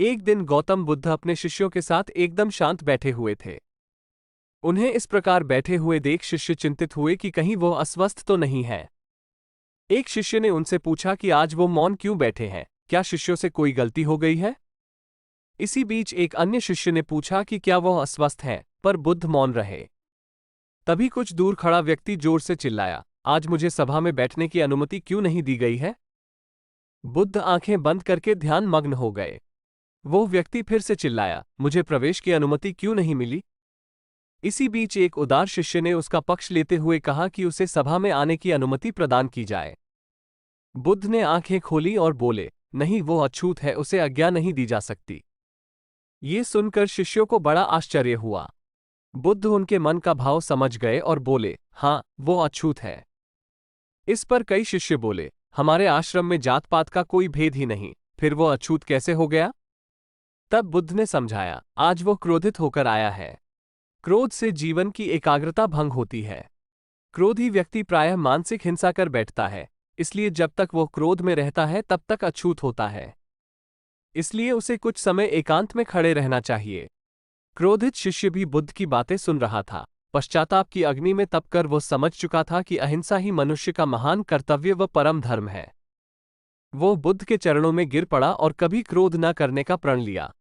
एक दिन गौतम बुद्ध अपने शिष्यों के साथ एकदम शांत बैठे हुए थे। उन्हें इस प्रकार बैठे हुए देख शिष्य चिंतित हुए कि कहीं वो अस्वस्थ तो नहीं है। एक शिष्य ने उनसे पूछा कि आज वो मौन क्यों बैठे हैं, क्या शिष्यों से कोई गलती हो गई है? इसी बीच एक अन्य शिष्य ने पूछा कि क्या वह अस्वस्थ हैं, पर बुद्ध मौन रहे। तभी कुछ दूर खड़ा व्यक्ति जोर से चिल्लाया, आज मुझे सभा में बैठने की अनुमति क्यों नहीं दी गई है? बुद्ध आंखें बंद करके ध्यान मग्न हो गए। वो व्यक्ति फिर से चिल्लाया, मुझे प्रवेश की अनुमति क्यों नहीं मिली? इसी बीच एक उदार शिष्य ने उसका पक्ष लेते हुए कहा कि उसे सभा में आने की अनुमति प्रदान की जाए। बुद्ध ने आंखें खोली और बोले, नहीं, वो अछूत है, उसे आज्ञा नहीं दी जा सकती। ये सुनकर शिष्यों को बड़ा आश्चर्य हुआ। बुद्ध उनके मन का भाव समझ गए और बोले, हाँ, वो अछूत है। इस पर कई शिष्य बोले, हमारे आश्रम में जात पात का कोई भेद ही नहीं, फिर वो अछूत कैसे हो गया? तब बुद्ध ने समझाया, आज वो क्रोधित होकर आया है। क्रोध से जीवन की एकाग्रता भंग होती है। क्रोधी व्यक्ति प्रायः मानसिक हिंसा कर बैठता है, इसलिए जब तक वो क्रोध में रहता है तब तक अछूत होता है। इसलिए उसे कुछ समय एकांत में खड़े रहना चाहिए। क्रोधित शिष्य भी बुद्ध की बातें सुन रहा था। पश्चाताप की अग्नि में तपकर वो समझ चुका था कि अहिंसा ही मनुष्य का महान कर्तव्य व परम धर्म है। वो बुद्ध के चरणों में गिर पड़ा और कभी क्रोध न करने का प्रण लिया।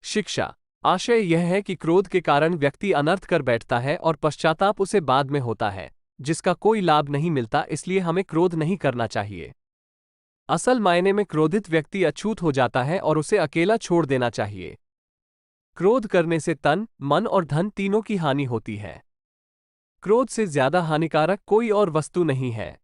शिक्षा। आशय यह है कि क्रोध के कारण व्यक्ति अनर्थ कर बैठता है और पश्चाताप उसे बाद में होता है, जिसका कोई लाभ नहीं मिलता, इसलिए हमें क्रोध नहीं करना चाहिए। असल मायने में क्रोधित व्यक्ति अछूत हो जाता है और उसे अकेला छोड़ देना चाहिए। क्रोध करने से तन, मन और धन तीनों की हानि होती है। क्रोध से ज्यादा हानिकारक कोई और वस्तु नहीं है।